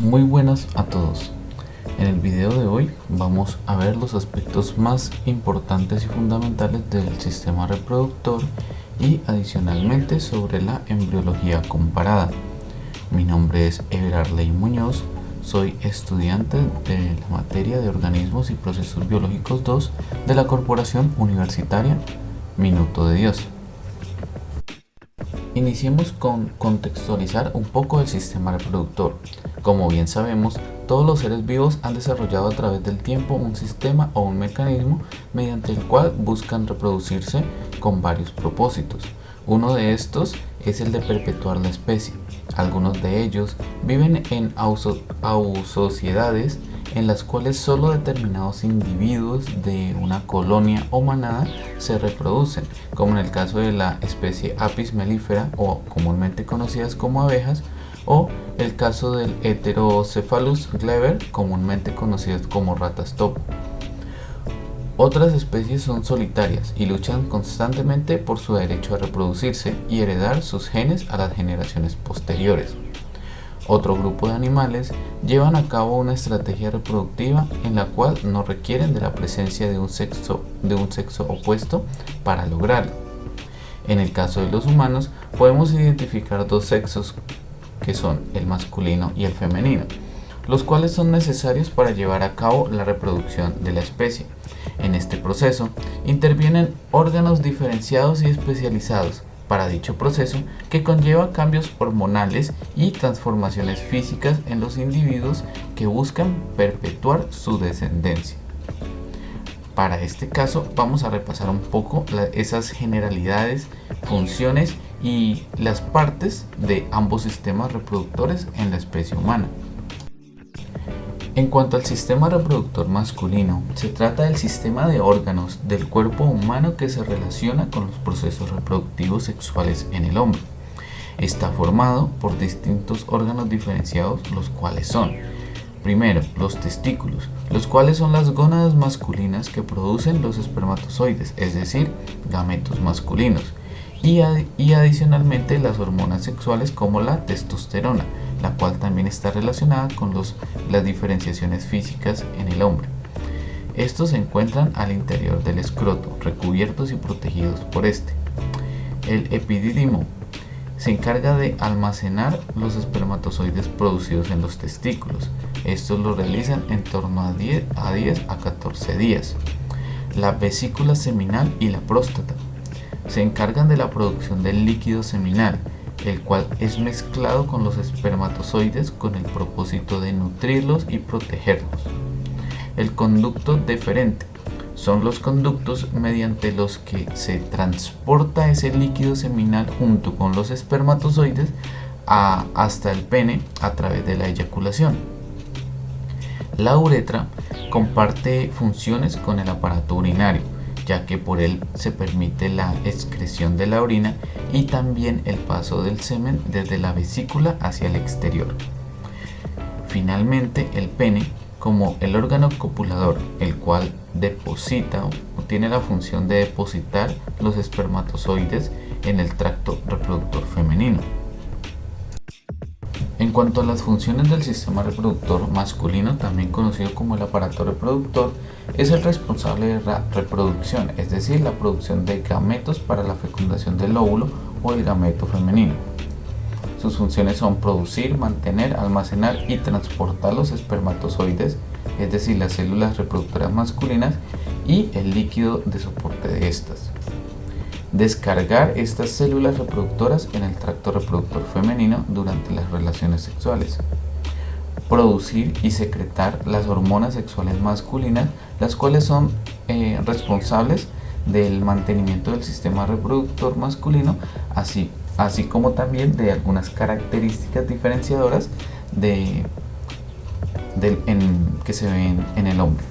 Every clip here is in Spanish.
Muy buenas a todos. En el video de hoy vamos a ver los aspectos más importantes y fundamentales del sistema reproductor y adicionalmente sobre la embriología comparada. Mi nombre es Everarley Muñoz, soy estudiante de la materia de organismos y procesos biológicos 2 de la Corporación Universitaria Minuto de Dios. Iniciemos con contextualizar un poco el sistema reproductor. Como bien sabemos, todos los seres vivos han desarrollado a través del tiempo un sistema o un mecanismo mediante el cual buscan reproducirse con varios propósitos. Uno de estos es el de perpetuar la especie. Algunos de ellos viven en sociedades en las cuales solo determinados individuos de una colonia o manada se reproducen, como en el caso de la especie Apis mellifera o comúnmente conocidas como abejas, o el caso del Heterocephalus gleber, comúnmente conocidas como ratas topo. Otras especies son solitarias y luchan constantemente por su derecho a reproducirse y heredar sus genes a las generaciones posteriores. Otro grupo de animales llevan a cabo una estrategia reproductiva en la cual no requieren de la presencia de un sexo opuesto para lograrlo. En el caso de los humanos, podemos identificar dos sexos que son el masculino y el femenino, los cuales son necesarios para llevar a cabo la reproducción de la especie. En este proceso intervienen órganos diferenciados y especializados para dicho proceso, que conlleva cambios hormonales y transformaciones físicas en los individuos que buscan perpetuar su descendencia. Para este caso vamos a repasar un poco esas generalidades, funciones y las partes de ambos sistemas reproductores en la especie humana. En cuanto al sistema reproductor masculino, se trata del sistema de órganos del cuerpo humano que se relaciona con los procesos reproductivos sexuales en el hombre. Está formado por distintos órganos diferenciados, los cuales son: primero, los testículos, los cuales son las gónadas masculinas que producen los espermatozoides, es decir, gametos masculinos, y adicionalmente las hormonas sexuales como la testosterona, la cual también está relacionada con las diferenciaciones físicas en el hombre. Estos se encuentran al interior del escroto, recubiertos y protegidos por este. El epidídimo se encarga de almacenar los espermatozoides producidos en los testículos. Estos lo realizan en torno a 10 a 14 días. La vesícula seminal y la próstata se encargan de la producción del líquido seminal, el cual es mezclado con los espermatozoides con el propósito de nutrirlos y protegerlos. El conducto deferente son los conductos mediante los que se transporta ese líquido seminal junto con los espermatozoides hasta el pene a través de la eyaculación. La uretra comparte funciones con el aparato urinario, ya que por él se permite la excreción de la orina y también el paso del semen desde la vesícula hacia el exterior. Finalmente, el pene, como el órgano copulador, el cual deposita o tiene la función de depositar los espermatozoides en el tracto reproductor femenino. En cuanto a las funciones del sistema reproductor masculino, también conocido como el aparato reproductor, es el responsable de la reproducción, es decir, la producción de gametos para la fecundación del óvulo o el gameto femenino. Sus funciones son producir, mantener, almacenar y transportar los espermatozoides, es decir, las células reproductoras masculinas y el líquido de soporte de estas. Descargar estas células reproductoras en el tracto reproductor femenino durante las relaciones sexuales. Producir y secretar las hormonas sexuales masculinas, las cuales son responsables del mantenimiento del sistema reproductor masculino, así como también de algunas características diferenciadoras que se ven en el hombre.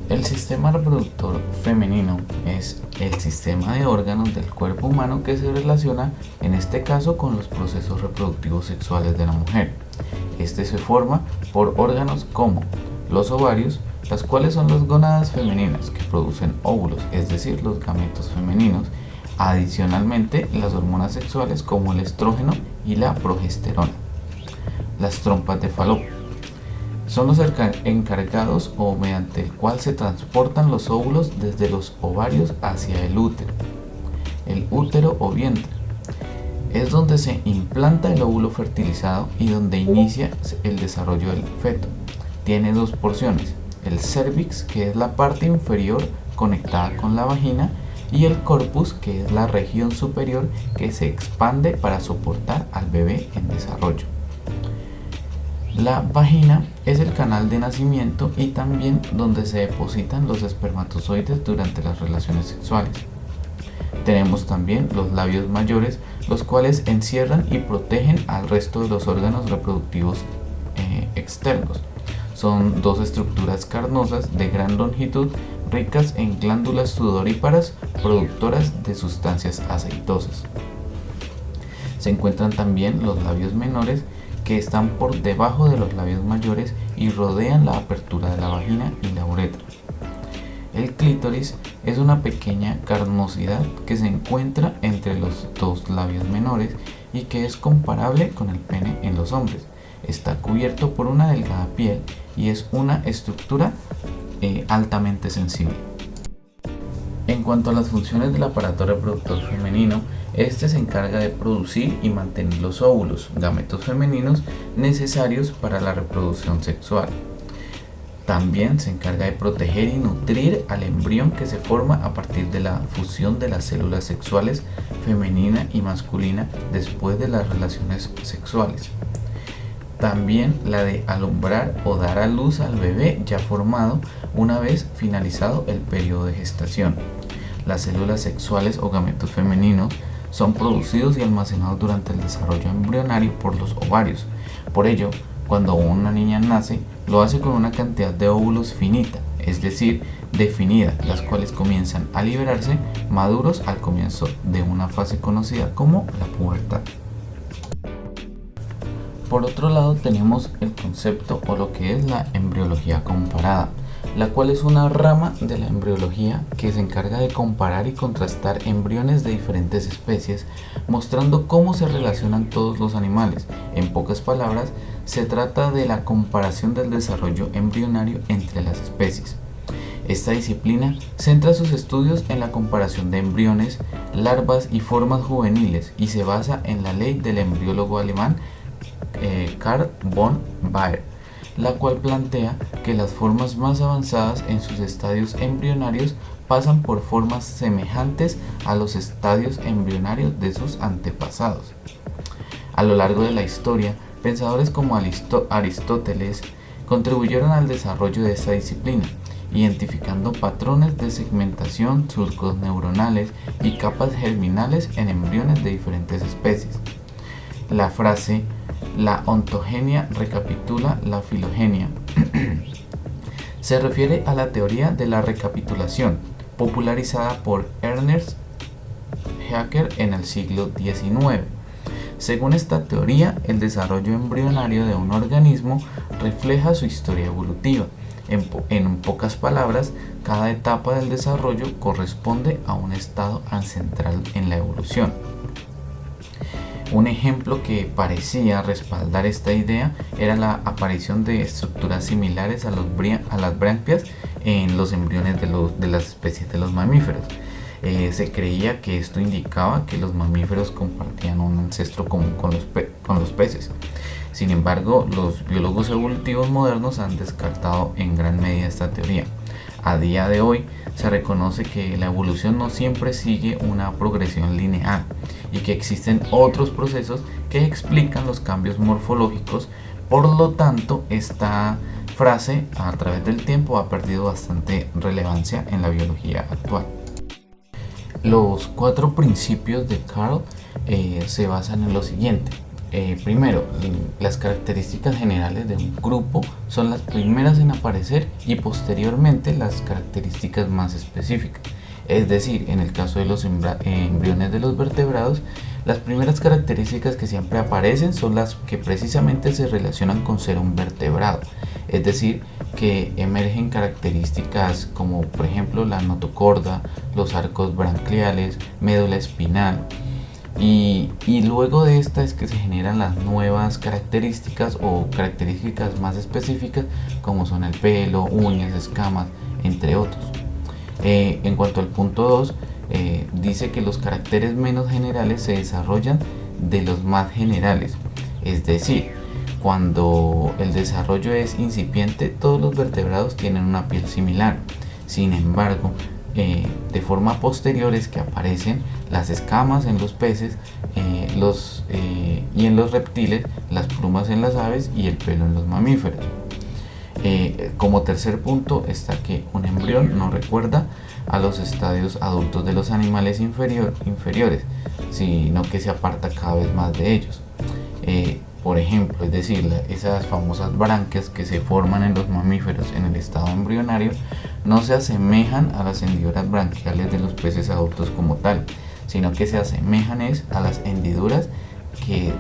El sistema reproductor femenino es el sistema de órganos del cuerpo humano que se relaciona, en este caso, con los procesos reproductivos sexuales de la mujer. Este se forma por órganos como los ovarios, las cuales son las gónadas femeninas que producen óvulos, es decir, los gametos femeninos. Adicionalmente, las hormonas sexuales como el estrógeno y la progesterona. Las trompas de falopio son los encargados o mediante el cual se transportan los óvulos desde los ovarios hacia el útero. El útero o vientre es donde se implanta el óvulo fertilizado y donde inicia el desarrollo del feto. Tiene dos porciones, el cérvix, que es la parte inferior conectada con la vagina, y el corpus, que es la región superior que se expande para soportar al bebé en desarrollo. La vagina es el canal de nacimiento y también donde se depositan los espermatozoides durante las relaciones sexuales. Tenemos también los labios mayores, los cuales encierran y protegen al resto de los órganos reproductivos externos. Son dos estructuras carnosas de gran longitud, ricas en glándulas sudoríparas productoras de sustancias aceitosas. Se encuentran también los labios menores, que están por debajo de los labios mayores y rodean la apertura de la vagina y la uretra. El clítoris es una pequeña carnosidad que se encuentra entre los dos labios menores y que es comparable con el pene en los hombres. Está cubierto por una delgada piel y es una estructura altamente sensible. En cuanto a las funciones del aparato reproductor femenino, este se encarga de producir y mantener los óvulos, gametos femeninos necesarios para la reproducción sexual. También se encarga de proteger y nutrir al embrión que se forma a partir de la fusión de las células sexuales femenina y masculina después de las relaciones sexuales. También la de alumbrar o dar a luz al bebé ya formado una vez finalizado el periodo de gestación. Las células sexuales o gametos femeninos son producidos y almacenados durante el desarrollo embrionario por los ovarios. Por ello, cuando una niña nace, lo hace con una cantidad de óvulos finita, es decir, definida, las cuales comienzan a liberarse maduros al comienzo de una fase conocida como la pubertad. Por otro lado, tenemos el concepto o lo que es la embriología comparada, la cual es una rama de la embriología que se encarga de comparar y contrastar embriones de diferentes especies, mostrando cómo se relacionan todos los animales. En pocas palabras, se trata de la comparación del desarrollo embrionario entre las especies. Esta disciplina centra sus estudios en la comparación de embriones, larvas y formas juveniles y se basa en la ley del embriólogo alemán Carl von Baer, la cual plantea que las formas más avanzadas en sus estadios embrionarios pasan por formas semejantes a los estadios embrionarios de sus antepasados. A lo largo de la historia, pensadores como Aristóteles contribuyeron al desarrollo de esta disciplina, identificando patrones de segmentación, surcos neuronales y capas germinales en embriones de diferentes especies. La frase "la ontogenia recapitula la filogenia" se refiere a la teoría de la recapitulación, popularizada por Ernst Haeckel en el siglo XIX. Según esta teoría, el desarrollo embrionario de un organismo refleja su historia evolutiva. En pocas palabras, cada etapa del desarrollo corresponde a un estado ancestral en la evolución. Un ejemplo que parecía respaldar esta idea era la aparición de estructuras similares a las branquias en los embriones de las especies de los mamíferos. Se creía que esto indicaba que los mamíferos compartían un ancestro común con los peces. Sin embargo, los biólogos evolutivos modernos han descartado en gran medida esta teoría. A día de hoy se reconoce que la evolución no siempre sigue una progresión lineal y que existen otros procesos que explican los cambios morfológicos. Por lo tanto, esta frase a través del tiempo ha perdido bastante relevancia en la biología actual. Los 4 principios de Carl se basan en lo siguiente. Primero, las características generales de un grupo son las primeras en aparecer y posteriormente las características más específicas. Es decir, en el caso de los embriones de los vertebrados, las primeras características que siempre aparecen son las que precisamente se relacionan con ser un vertebrado. Es decir, que emergen características como por ejemplo la notocorda, los arcos branquiales, médula espinal. Y luego de esta es que se generan las nuevas características o características más específicas, como son el pelo, uñas, escamas, entre otros. En cuanto al punto 2, dice que los caracteres menos generales se desarrollan de los más generales. Es decir, cuando el desarrollo es incipiente, todos los vertebrados tienen una piel similar. Sin embargo, de forma posterior es que aparecen las escamas en los peces y en los reptiles, las plumas en las aves y el pelo en los mamíferos. Como tercer punto está que un embrión no recuerda a los estadios adultos de los animales inferiores, sino que se aparta cada vez más de ellos. Por ejemplo, es decir, esas famosas branquias que se forman en los mamíferos en el estado embrionario no se asemejan a las hendiduras branquiales de los peces adultos como tal, sino que se asemejan a las hendiduras que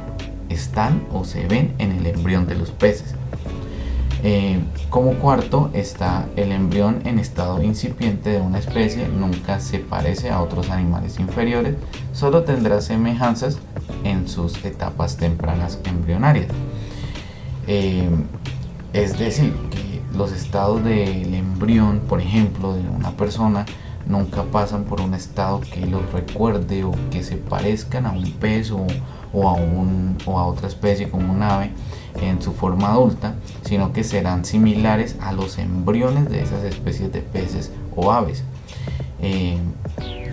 están o se ven en el embrión de los peces. Como cuarto está el embrión en estado incipiente de una especie, nunca se parece a otros animales inferiores, solo tendrá semejanzas en sus etapas tempranas embrionarias. Es decir, que los estados del embrión, por ejemplo, de una persona, nunca pasan por un estado que los recuerde o que se parezcan a un pez o a otra especie como un ave en su forma adulta, sino que serán similares a los embriones de esas especies de peces o aves.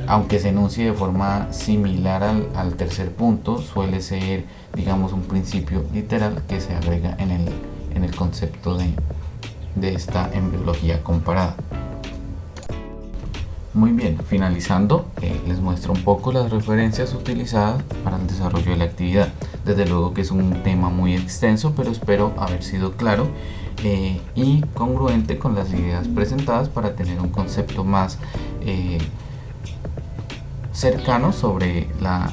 Aunque se enuncie de forma similar al tercer punto, suele ser, digamos, un principio literal que se agrega en el concepto de esta embriología comparada. Muy bien, finalizando, les muestro un poco las referencias utilizadas para el desarrollo de la actividad. Desde luego que es un tema muy extenso, pero espero haber sido claro y congruente con las ideas presentadas para tener un concepto más cercano sobre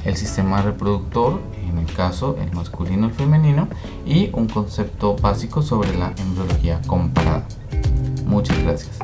el sistema reproductor, en el caso el masculino y el femenino, y un concepto básico sobre la embriología comparada. Muchas gracias.